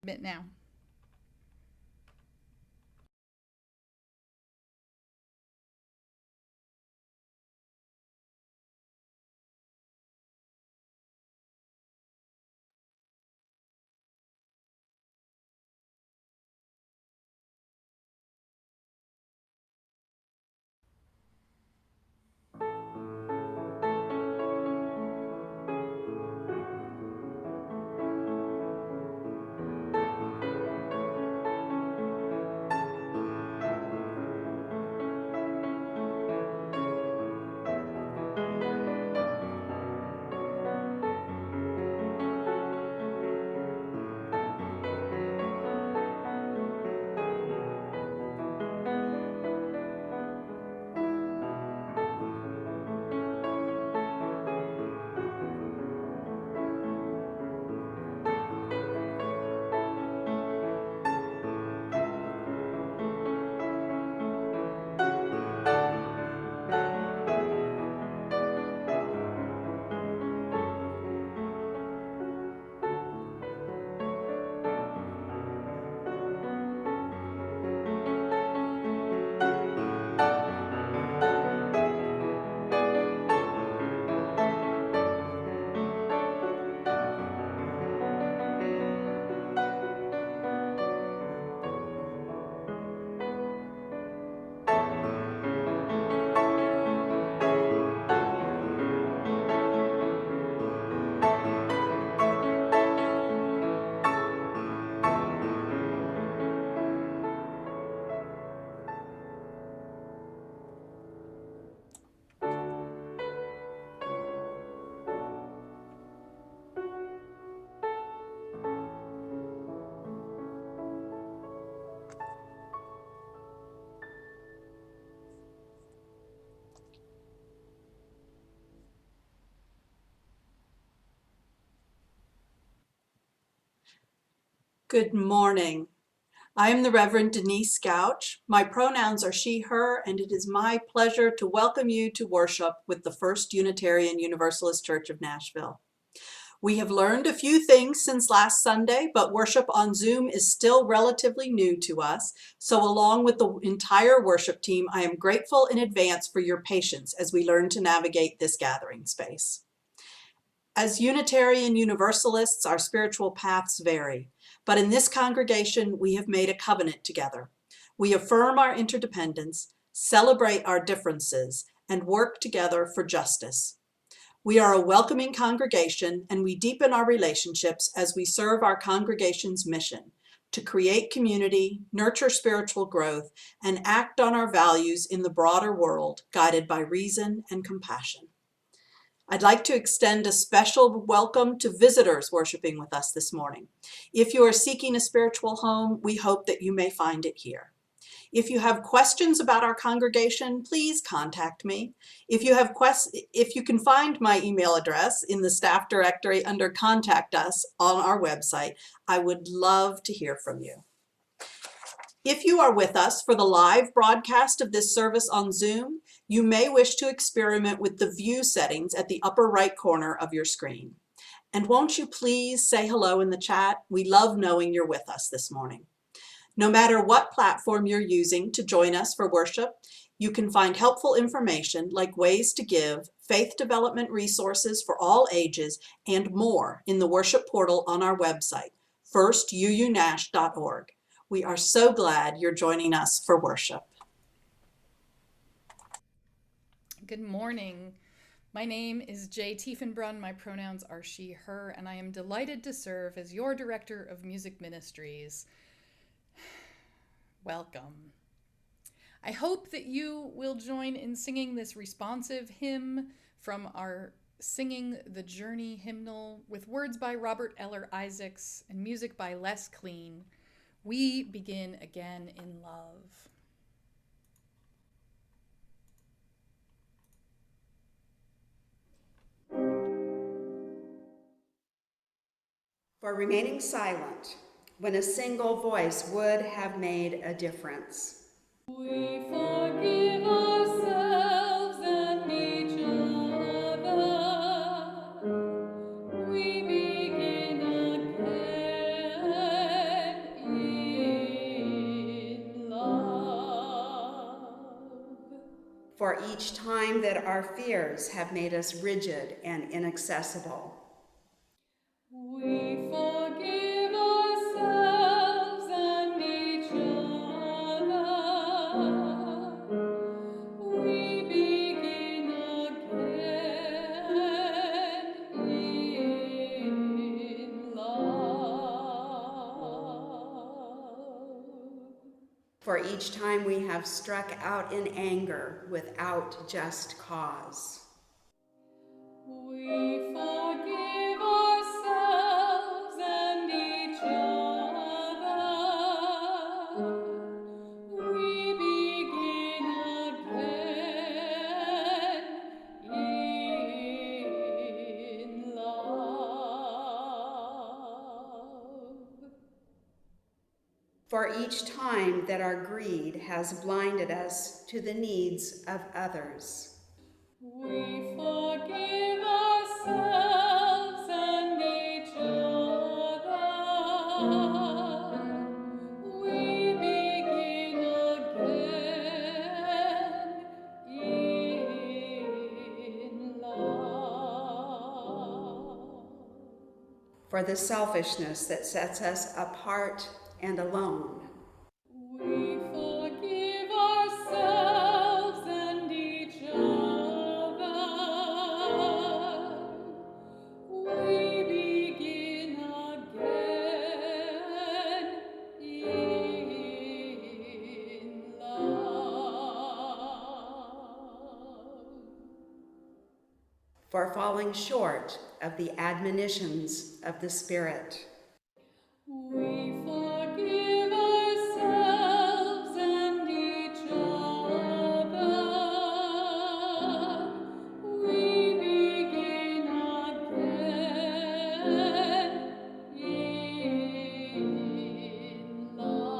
Bit now. Good morning. I am the Reverend Denise Gouch. My pronouns are she, her, and it is my pleasure to welcome you to worship with the First Unitarian Universalist Church of Nashville. We have learned a few things since last Sunday, but worship on Zoom is still relatively new to us. So along with the entire worship team, I am grateful in advance for your patience as we learn to navigate this gathering space. As Unitarian Universalists, our spiritual paths vary, but in this congregation, we have made a covenant together. We affirm our interdependence, celebrate our differences, and work together for justice. We are a welcoming congregation, and we deepen our relationships as we serve our congregation's mission to create community, nurture spiritual growth, and act on our values in the broader world, guided by reason and compassion. I'd like to extend a special welcome to visitors worshiping with us this morning. If you are seeking a spiritual home, we hope that you may find it here. If you have questions about our congregation, please contact me. If you can find my email address in the staff directory under Contact Us on our website, I would love to hear from you. If you are with us for the live broadcast of this service on Zoom, you may wish to experiment with the view settings at the upper right corner of your screen. And won't you please say hello in the chat? We love knowing you're with us this morning. No matter what platform you're using to join us for worship, you can find helpful information like ways to give, faith development resources for all ages, and more in the worship portal on our website, firstuunash.org. We are so glad you're joining us for worship. Good morning. My name is Jay Tiefenbrunn. My pronouns are she, her, and I am delighted to serve as your Director of Music Ministries. Welcome. I hope that you will join in singing this responsive hymn from our Singing the Journey hymnal with words by Robert Eller Isaacs and music by Les Clean. We begin again in love. For remaining silent when a single voice would have made a difference. We forgive ourselves and each other. We begin again. For each time that our fears have made us rigid and inaccessible. We forgive ourselves and each other. We begin again in love. For each time we have struck out in anger without just cause. We forgive ourselves and each other. We begin again in love. For each time that our greed has blinded us to the needs of others. We forgive ourselves and each other. We begin again in love. For the selfishness that sets us apart and alone. We forgive ourselves and each other. We begin again in love. For falling short of the admonitions of the Spirit. We forgive ourselves and each other. We begin again in love.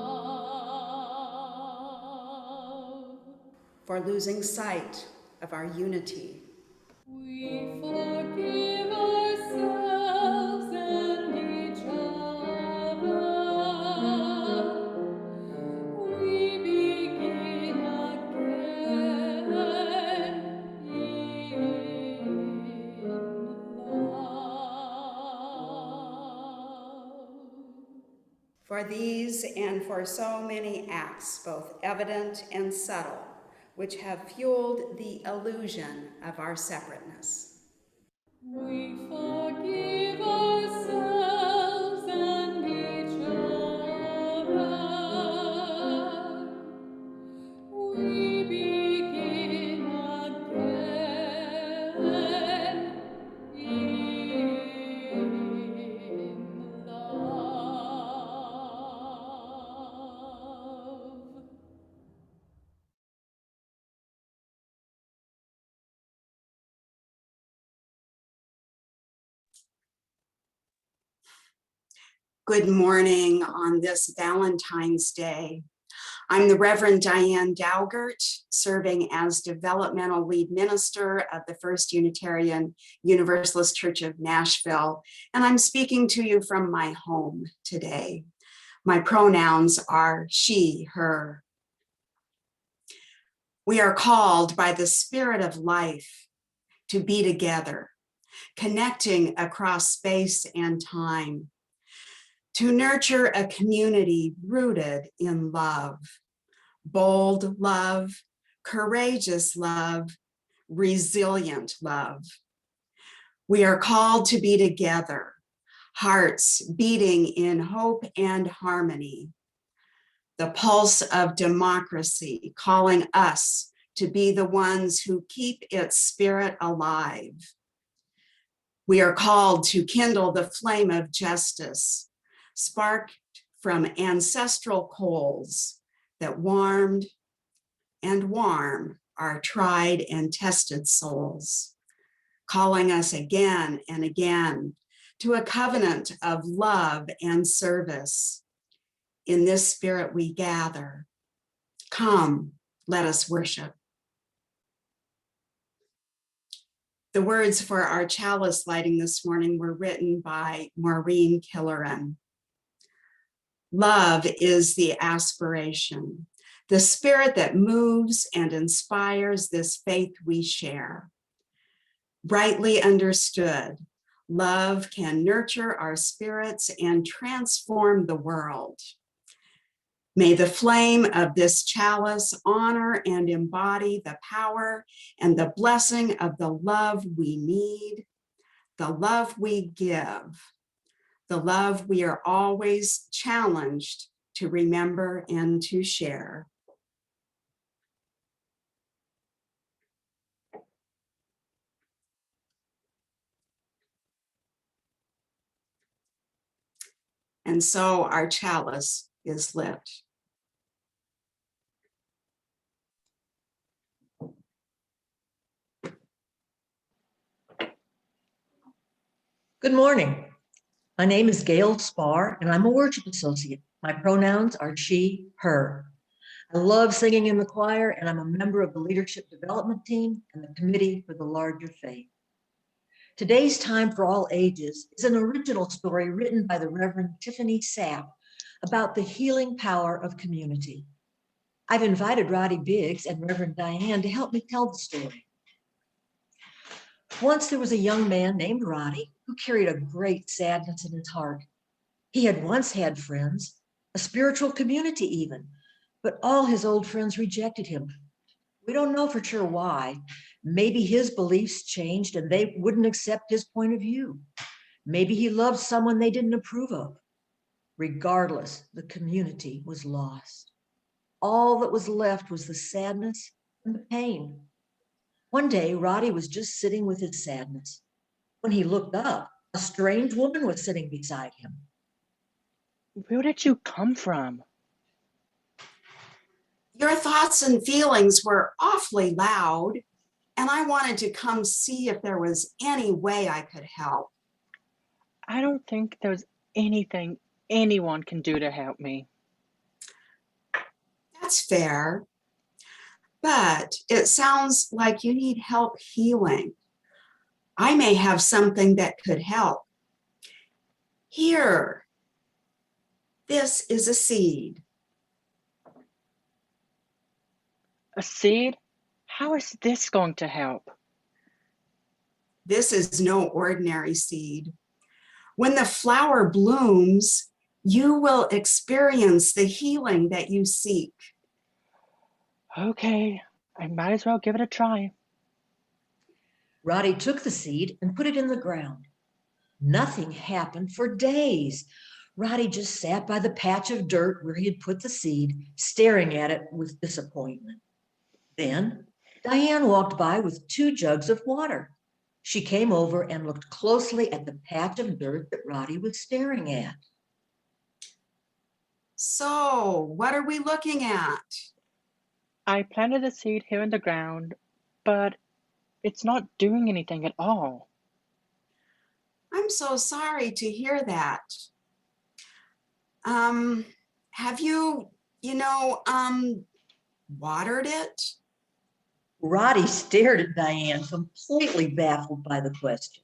For losing sight of our unity. We forgive ourselves and each other. We begin again in love. For these and for so many acts, both evident and subtle, which have fueled the illusion of our separateness. We forgive ourselves and each other. We begin again in love. Good morning on this Valentine's Day. I'm the Reverend Diane Dowgiert, serving as Developmental Lead Minister of the First Unitarian Universalist Church of Nashville, and I'm speaking to you from my home today. My pronouns are she, her. We are called by the Spirit of life to be together, connecting across space and time, to nurture a community rooted in love, bold love, courageous love, resilient love. We are called to be together, hearts beating in hope and harmony, the pulse of democracy calling us to be the ones who keep its spirit alive. We are called to kindle the flame of justice, sparked from ancestral coals that warmed and warm our tried and tested souls, calling us again and again to a covenant of love and service. In this spirit we gather. Come, let us worship. The words for our chalice lighting this morning were written by Maureen Killeran. Love is the aspiration the spirit that moves and inspires this faith we share. Rightly understood, love can nurture our spirits and transform the world. May the flame of this chalice honor and embody the power and the blessing of the love we need, the love we give, the love we are always challenged to remember and to share. And so our chalice is lit. Good morning. My name is Gail Spar, and I'm a worship associate. My pronouns are she, her. I love singing in the choir, and I'm a member of the leadership development team and the committee for the larger faith. Today's Time for All Ages is an original story written by the Reverend Tiffany Sapp about the healing power of community. I've invited Roddy Biggs and Reverend Diane to help me tell the story. Once there was a young man named Roddy who carried a great sadness in his heart. He had once had friends, a spiritual community even, but all his old friends rejected him. We don't know for sure why. Maybe his beliefs changed and they wouldn't accept his point of view. Maybe he loved someone they didn't approve of. Regardless, the community was lost. All that was left was the sadness and the pain. One day, Roddy was just sitting with his sadness. When he looked up, a strange woman was sitting beside him. Where did you come from? Your thoughts and feelings were awfully loud, and I wanted to come see if there was any way I could help. I don't think there's anything anyone can do to help me. That's fair, but it sounds like you need help healing. I may have something that could help. Here, this is a seed. A seed? How is this going to help? This is no ordinary seed. When the flower blooms, you will experience the healing that you seek. Okay, I might as well give it a try. Roddy took the seed and put it in the ground. Nothing happened for days. Roddy just sat by the patch of dirt where he had put the seed, staring at it with disappointment. Then Diane walked by with 2 jugs of water. She came over and looked closely at the patch of dirt that Roddy was staring at. So, what are we looking at? I planted the seed here in the ground, but it's not doing anything at all. I'm so sorry to hear that. Have you, watered it? Roddy stared at Diane, completely baffled by the question.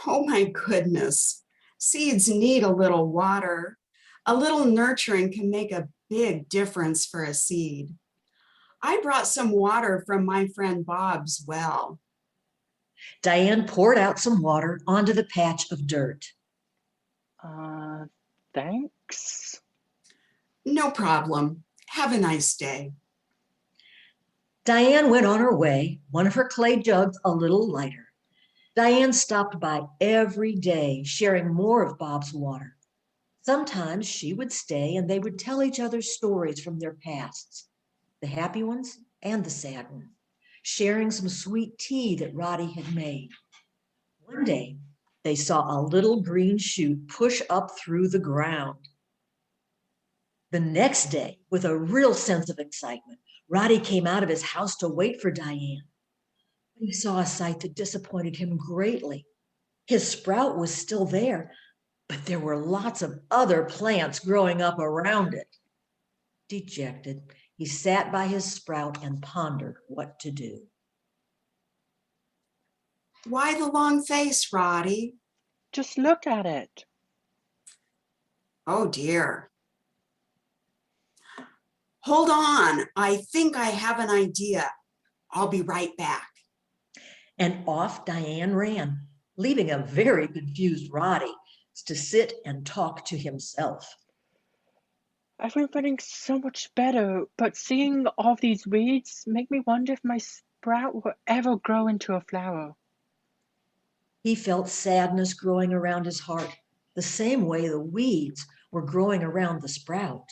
Oh my goodness. Seeds need a little water. A little nurturing can make a big difference for a seed. I brought some water from my friend Bob's well. Diane poured out some water onto the patch of dirt. Thanks. No problem. Have a nice day. Diane went on her way, one of her clay jugs a little lighter. Diane stopped by every day, sharing more of Bob's water. Sometimes she would stay and they would tell each other stories from their pasts, the happy ones and the sad ones, sharing some sweet tea that Roddy had made. One day, they saw a little green shoot push up through the ground. The next day, with a real sense of excitement, Roddy came out of his house to wait for Diane. But he saw a sight that disappointed him greatly. His sprout was still there, but there were lots of other plants growing up around it. Dejected, he sat by his sprout and pondered what to do. Why the long face, Roddy? Just look at it. Oh dear. Hold on, I think I have an idea. I'll be right back. And off Diane ran, leaving a very confused Roddy to sit and talk to himself. I've been feeling so much better, but seeing all these weeds make me wonder if my sprout will ever grow into a flower. He felt sadness growing around his heart, the same way the weeds were growing around the sprout.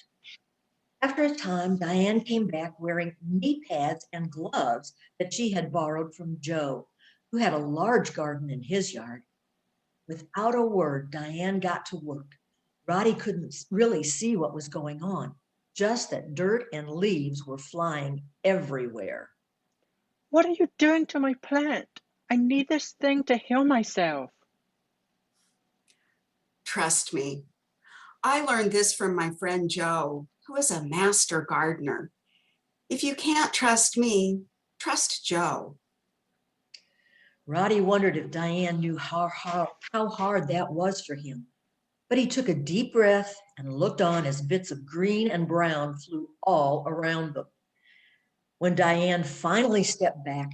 After a time, Diane came back wearing knee pads and gloves that she had borrowed from Joe, who had a large garden in his yard. Without a word, Diane got to work. Roddy couldn't really see what was going on, just that dirt and leaves were flying everywhere. What are you doing to my plant? I need this thing to heal myself. Trust me. I learned this from my friend Joe, who is a master gardener. If you can't trust me, trust Joe. Roddy wondered if Diane knew how hard that was for him. But he took a deep breath and looked on as bits of green and brown flew all around them. When Diane finally stepped back,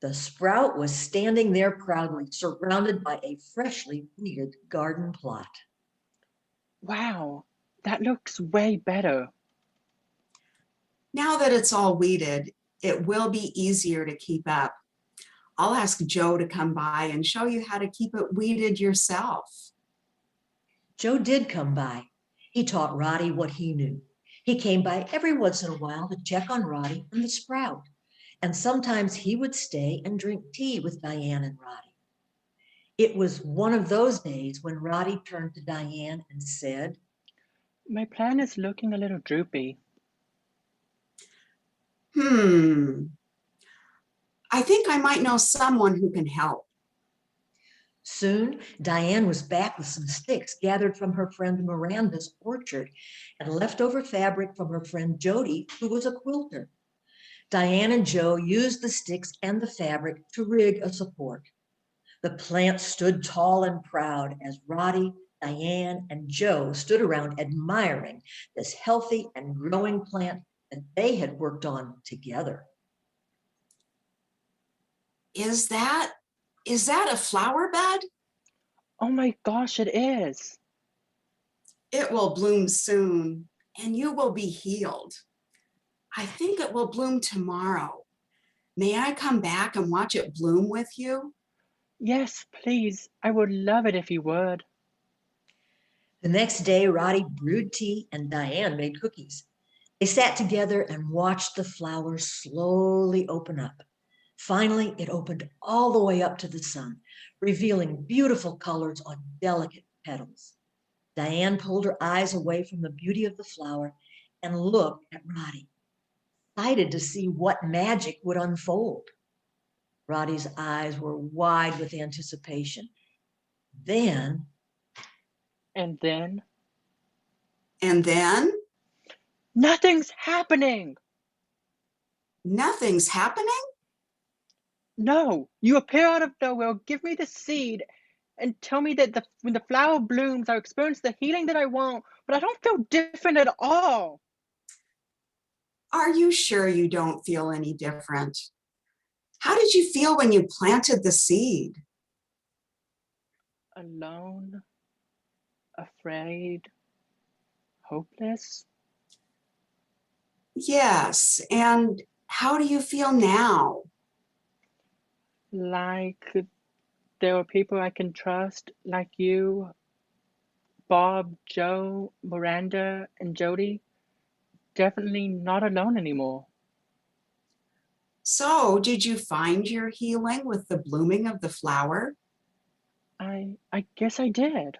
the sprout was standing there proudly, surrounded by a freshly weeded garden plot. Wow, that looks way better. Now that it's all weeded, it will be easier to keep up. I'll ask Joe to come by and show you how to keep it weeded yourself. Joe did come by. He taught Roddy what he knew. He came by every once in a while to check on Roddy and the sprout. And sometimes he would stay and drink tea with Diane and Roddy. It was one of those days when Roddy turned to Diane and said, My plant is looking a little droopy. I think I might know someone who can help. Soon, Diane was back with some sticks gathered from her friend Miranda's orchard and leftover fabric from her friend Jody, who was a quilter. Diane and Joe used the sticks and the fabric to rig a support. The plant stood tall and proud as Roddy, Diane, and Joe stood around admiring this healthy and growing plant that they had worked on together. Is that a flower bed? Oh my gosh, it is. It will bloom soon, and you will be healed. I think it will bloom tomorrow. May I come back and watch it bloom with you? Yes, please. I would love it if you would. The next day, Roddy brewed tea and Diane made cookies. They sat together and watched the flowers slowly open up. Finally, it opened all the way up to the sun, revealing beautiful colors on delicate petals. Diane pulled her eyes away from the beauty of the flower and looked at Roddy, excited to see what magic would unfold. Roddy's eyes were wide with anticipation. Then, And then, And then nothing's happening. nothing's happening? No, you appear out of nowhere, give me the seed, and tell me that when the flower blooms, I'll experience the healing that I want, but I don't feel different at all. Are you sure you don't feel any different? How did you feel when you planted the seed? Alone, afraid, hopeless. Yes, and how do you feel now? Like there are people I can trust, like you, Bob, Joe, Miranda, and Jody. Definitely not alone anymore. So, did you find your healing with the blooming of the flower? I guess I did.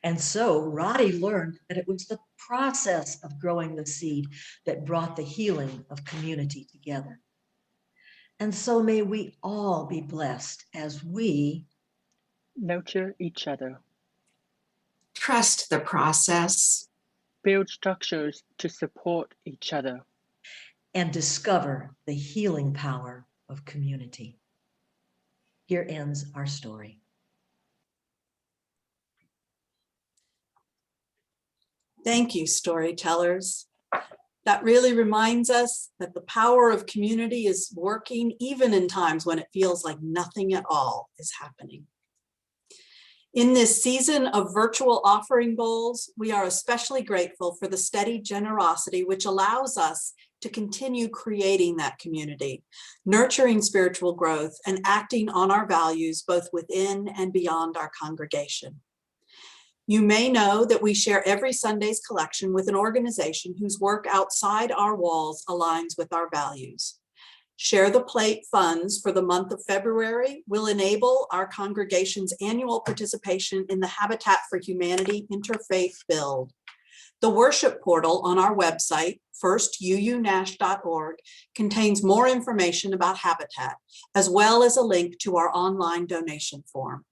and so Roddy learned that it was the process of growing the seed that brought the healing of community together. And so may we all be blessed as we Nurture each other. Trust the process. Build structures to support each other. and discover the healing power of community. Here ends our story. Thank you, storytellers. That really reminds us that the power of community is working even in times when it feels like nothing at all is happening. In this season of virtual offering bowls, we are especially grateful for the steady generosity which allows us to continue creating that community, nurturing spiritual growth, and acting on our values both within and beyond our congregation. You may know that we share every Sunday's collection with an organization whose work outside our walls aligns with our values. Share the Plate funds for the month of February will enable our congregation's annual participation in the Habitat for Humanity Interfaith Build. The worship portal on our website, firstuunash.org, contains more information about Habitat, as well as a link to our online donation form.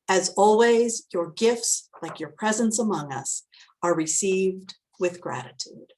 As always, your gifts, like your presence among us, are received with gratitude.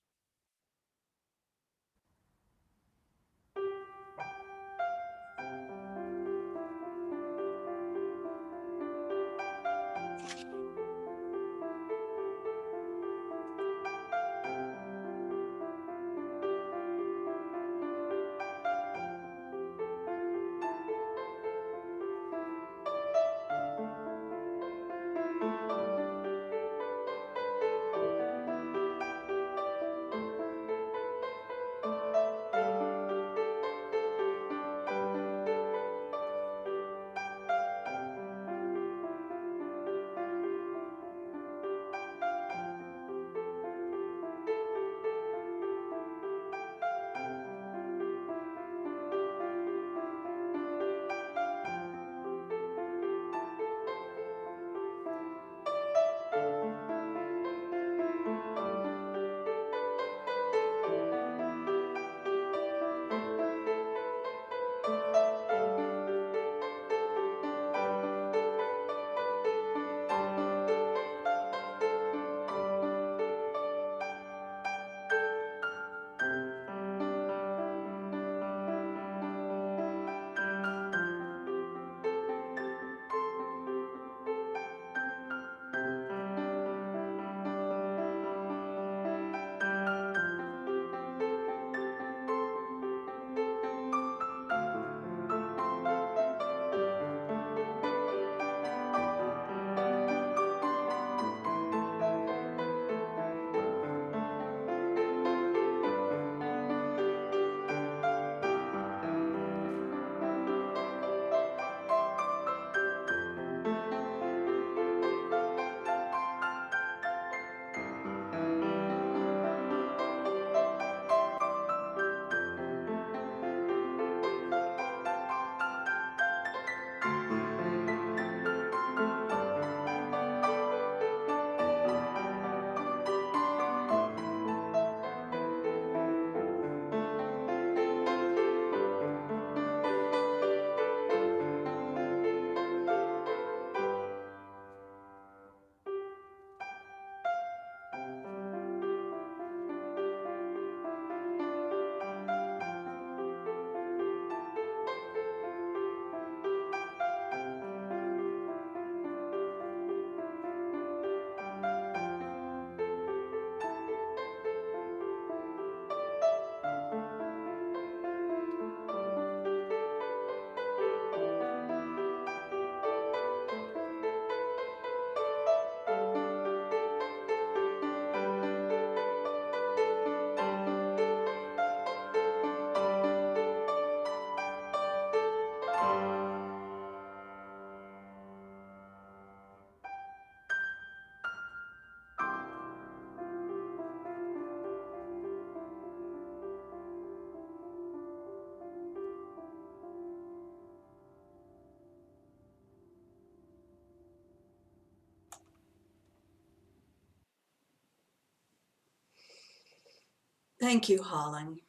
Thank you, Holling.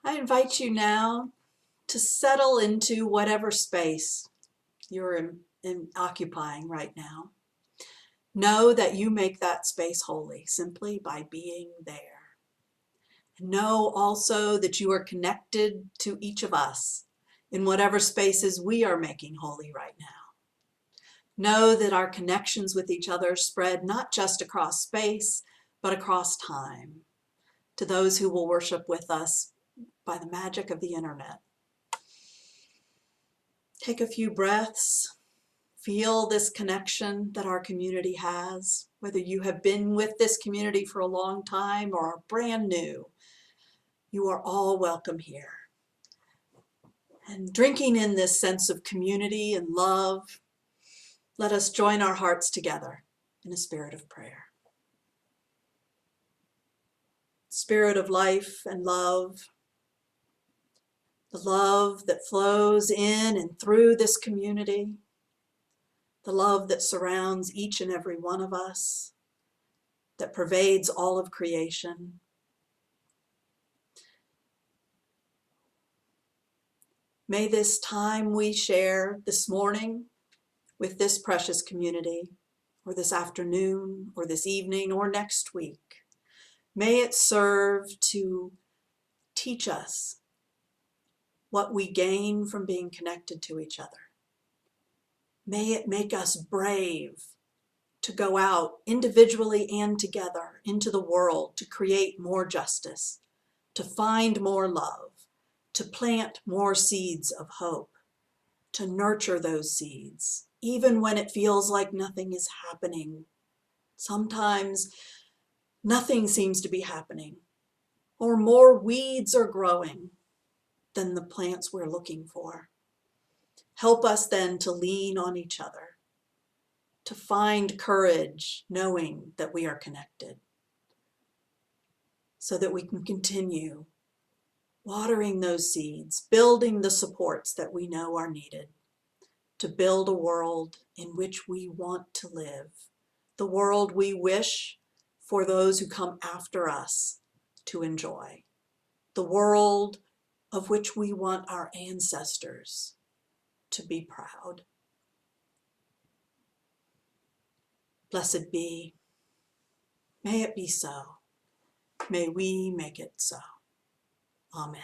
I invite you now to settle into whatever space you're occupying right now. Know that you make that space holy simply by being there. Know also that you are connected to each of us in whatever spaces we are making holy right now. Know that our connections with each other spread not just across space, but across time, to those who will worship with us by the magic of the internet. Take a few breaths. Feel this connection that our community has, whether you have been with this community for a long time or are brand new. You are all welcome here. And drinking in this sense of community and love, let us join our hearts together in a spirit of prayer. Spirit of life and love, the love that flows in and through this community, the love that surrounds each and every one of us, that pervades all of creation. May this time we share this morning with this precious community, or this afternoon, or this evening, or next week, may it serve to teach us what we gain from being connected to each other. May it make us brave to go out individually and together into the world to create more justice, to find more love, to plant more seeds of hope, to nurture those seeds, even when it feels like nothing is happening. Sometimes nothing seems to be happening, or more weeds are growing than the plants we're looking for. Help us then to lean on each other, to find courage knowing that we are connected, so that we can continue watering those seeds, building the supports that we know are needed to build a world in which we want to live, the world we wish for those who come after us to enjoy, the world of which we want our ancestors to be proud. Blessed be. May it be so. May we make it so. Amen.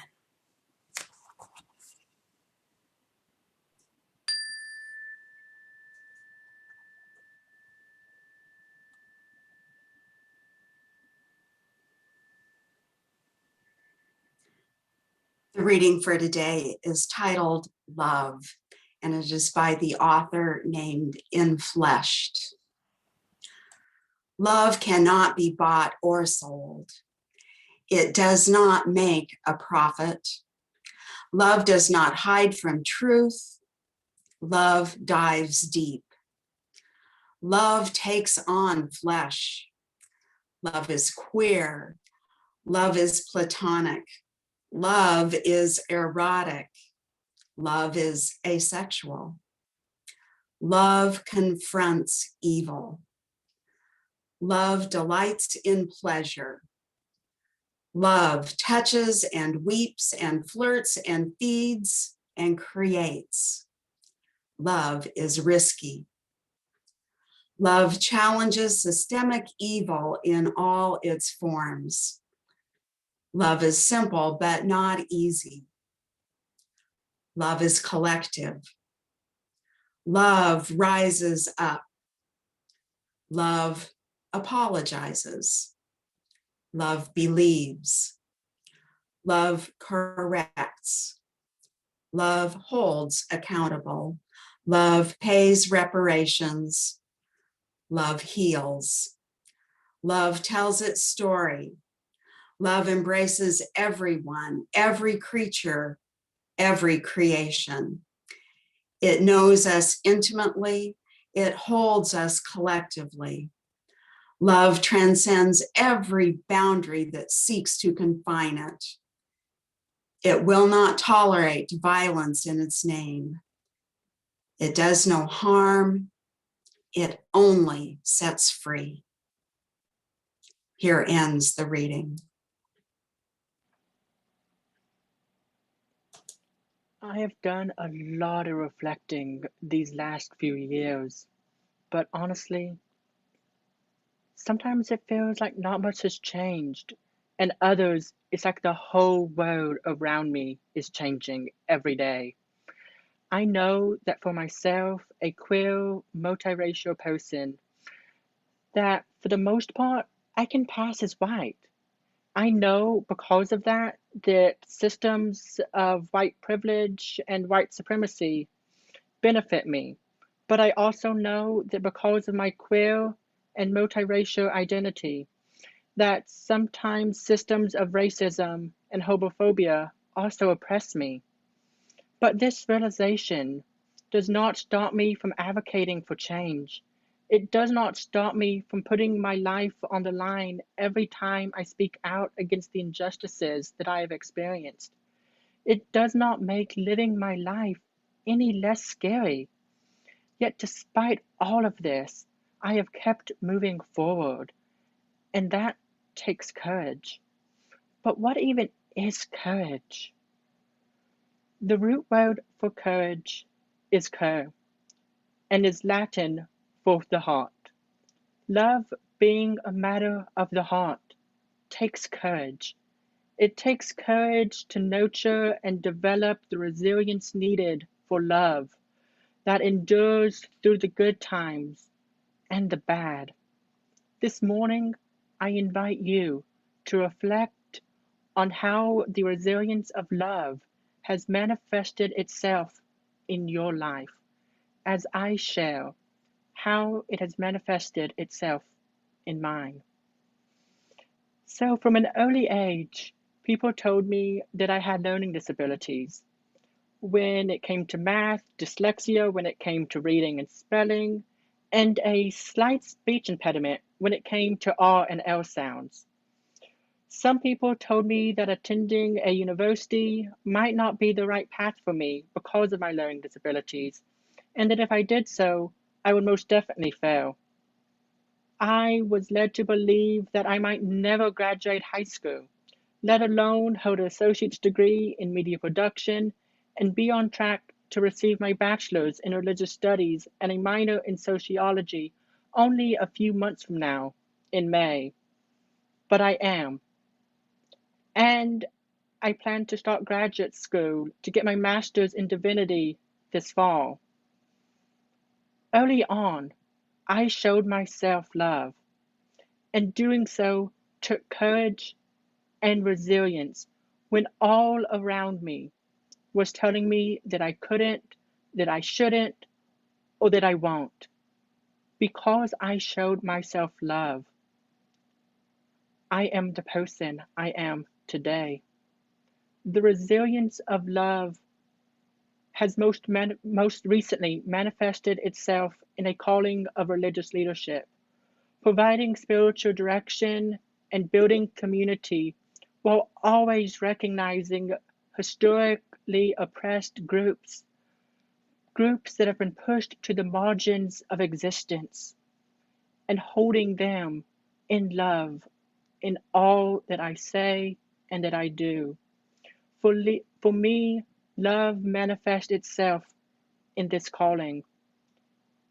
The reading for today is titled Love, and it is by the author named Infleshed. Love cannot be bought or sold. It does not make a profit. Love does not hide from truth. Love dives deep. Love takes on flesh. Love is queer. Love is platonic. Love is erotic. Love is asexual. Love confronts evil. Love delights in pleasure. Love touches and weeps and flirts and feeds and creates. Love is risky. Love challenges systemic evil in all its forms. Love is simple but not easy. Love is collective. Love rises up. Love apologizes. Love believes. Love corrects. Love holds accountable. Love pays reparations. Love heals. Love tells its story. Love embraces everyone, every creature, every creation. It knows us intimately. It holds us collectively. Love transcends every boundary that seeks to confine it. It will not tolerate violence in its name. It does no harm. It only sets free. Here ends the reading. I have done a lot of reflecting these last few years, but honestly, sometimes it feels like not much has changed, and others, it's like the whole world around me is changing every day. I know that for myself, a queer, multiracial person, that for the most part, I can pass as white. I know because of that systems of white privilege and white supremacy benefit me. But I also know that because of my queer and multiracial identity, that sometimes systems of racism and homophobia also oppress me. But this realization does not stop me from advocating for change. It does not stop me from putting my life on the line every time I speak out against the injustices that I have experienced. It does not make living my life any less scary. Yet, despite all of this, I have kept moving forward, and that takes courage. But what even is courage? The root word for courage is cur, and is Latin for the heart. Love, being a matter of the heart, takes courage. It takes courage to nurture and develop the resilience needed for love that endures through the good times and the bad. This morning, I invite you to reflect on how the resilience of love has manifested itself in your life, as I share how it has manifested itself in mine. So, from an early age, people told me that I had learning disabilities. When it came to math, dyslexia when it came to reading and spelling, and a slight speech impediment when it came to R and L sounds. Some people told me that attending a university might not be the right path for me because of my learning disabilities, and that if I did so, I would most definitely fail. I was led to believe that I might never graduate high school, let alone hold an associate's degree in media production and be on track to receive my bachelor's in religious studies and a minor in sociology only a few months from now, in May. But I am. And I plan to start graduate school to get my master's in divinity this fall. Early on, I showed myself love, and doing so took courage and resilience when all around me was telling me that I couldn't, that I shouldn't, or that I won't. Because I showed myself love, I am the person I am today. The resilience of love has most recently manifested itself in a calling of religious leadership, providing spiritual direction and building community while always recognizing historically oppressed groups that have been pushed to the margins of existence, and holding them in love in all that I say and that I do. For me, love manifests itself in this calling,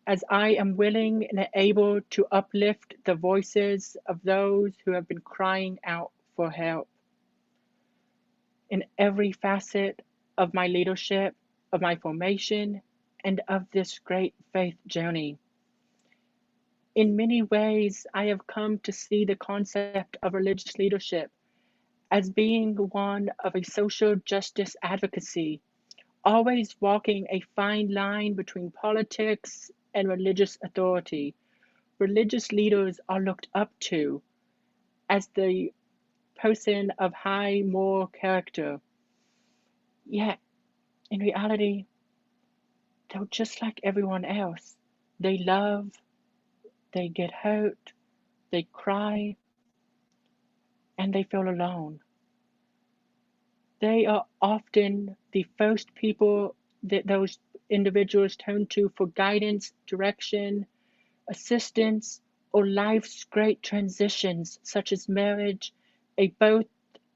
as I am willing and able to uplift the voices of those who have been crying out for help. In every facet of my leadership, of my formation, and of this great faith journey. In many ways, I have come to see the concept of religious leadership as being one of a social justice advocacy, always walking a fine line between politics and religious authority. Religious leaders are looked up to as the person of high moral character. Yet, in reality, they're just like everyone else. They love, they get hurt, they cry, and they feel alone. They are often the first people that those individuals turn to for guidance, direction, assistance, or life's great transitions, such as marriage, a birth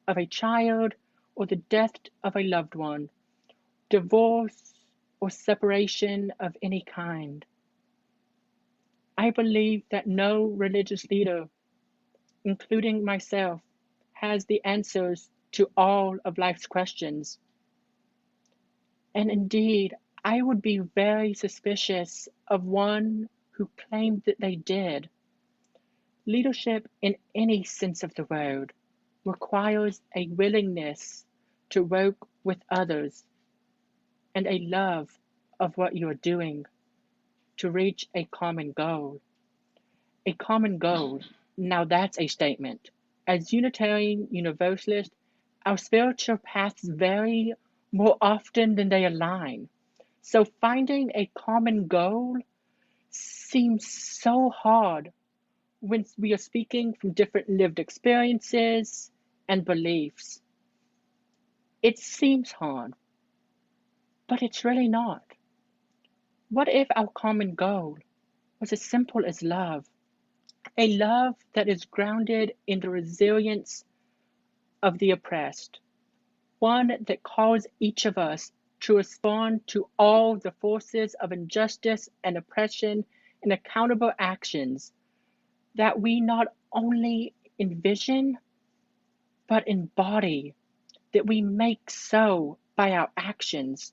of a child, or the death of a loved one, divorce, or separation of any kind. I believe that no religious leader, including myself, has the answers to all of life's questions. And indeed, I would be very suspicious of one who claimed that they did. Leadership, in any sense of the word, requires a willingness to work with others and a love of what you are doing to reach a common goal. A common goal, now that's a statement. As Unitarian Universalists, our spiritual paths vary more often than they align. So finding a common goal seems so hard when we are speaking from different lived experiences and beliefs. It seems hard, but it's really not. What if our common goal was as simple as love? A love that is grounded in the resilience of the oppressed, one that calls each of us to respond to all the forces of injustice and oppression in accountable actions that we not only envision, but embody, that we make so by our actions,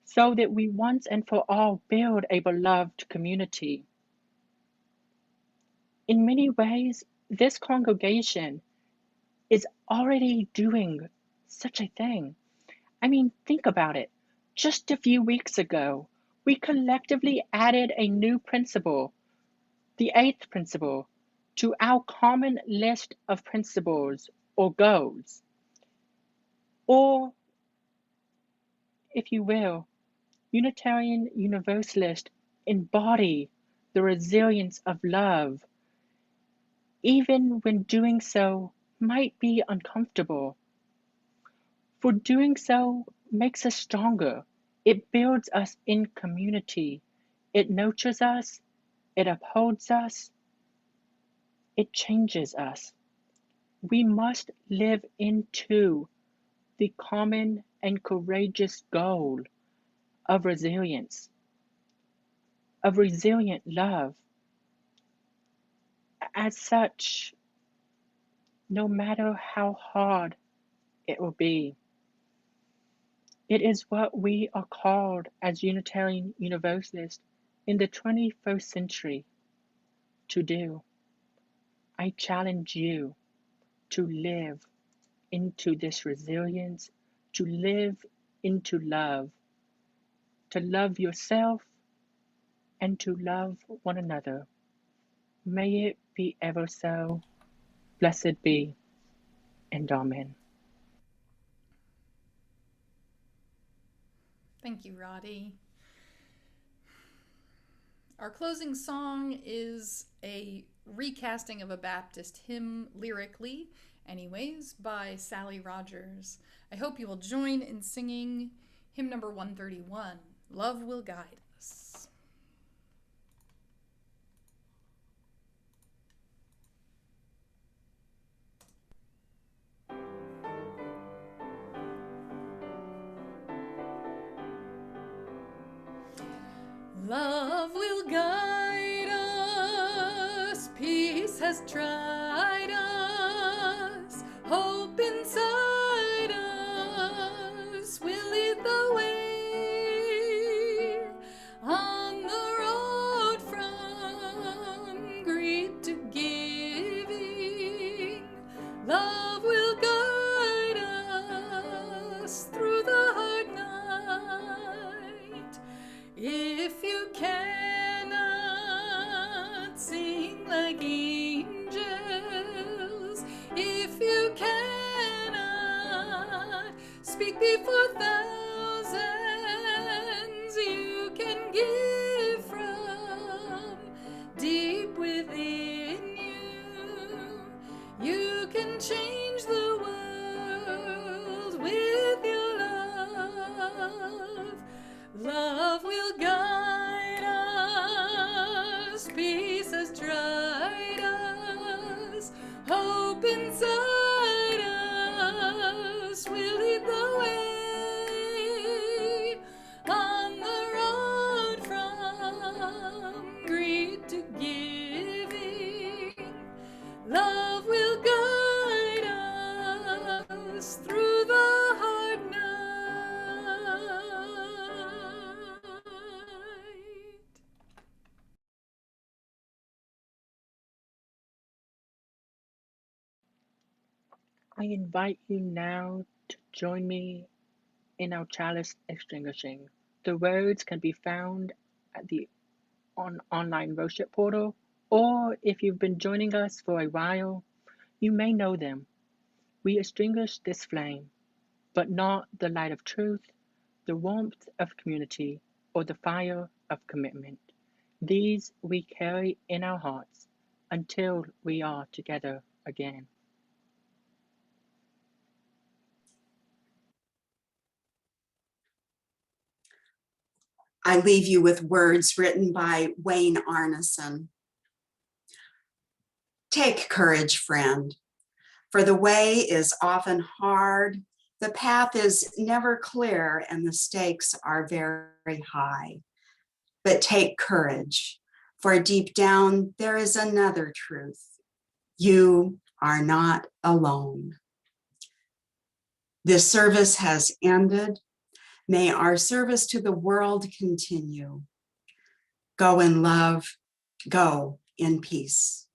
so that we once and for all build a beloved community. In many ways, this congregation is already doing such a thing. I mean, think about it. Just a few weeks ago, we collectively added a new principle, the eighth principle, to our common list of principles or goals. Or, if you will, Unitarian Universalists embody the resilience of love, even when doing so might be uncomfortable. For doing so makes us stronger. It builds us in community. It nurtures us. It upholds us. It changes us. We must live into the common and courageous goal of resilience, of resilient love. As such, no matter how hard it will be, it is what we are called as Unitarian Universalists in the 21st century to do. I challenge you to live into this resilience, to live into love, to love yourself and to love one another. May it be ever so. Blessed be, and amen. Thank you, Roddy. Our closing song is a recasting of a Baptist hymn lyrically, anyways, by Sally Rogers. I hope you will join in singing hymn number 131, Love Will Guide Us. Love will guide us, peace has tried us, hope inside us will lead the way on the road from greed to giving. Love will guide us through the hard night. If you cannot sing like angels, if you cannot speak before thousands, you can give from deep within you. You can change the world with your love. Love will guide us, peace has tried us, hope inside us will lead the way on the road from greed to giving. Love will guide I invite you now to join me in our chalice extinguishing. The words can be found at the online worship portal, or if you've been joining us for a while, you may know them. We extinguish this flame, but not the light of truth, the warmth of community, or the fire of commitment. These we carry in our hearts until we are together again. I leave you with words written by Wayne Arneson. Take courage, friend, for the way is often hard, the path is never clear, and the stakes are very high. But take courage, for deep down there is another truth. You are not alone. This service has ended. May our service to the world continue. Go in love, go in peace.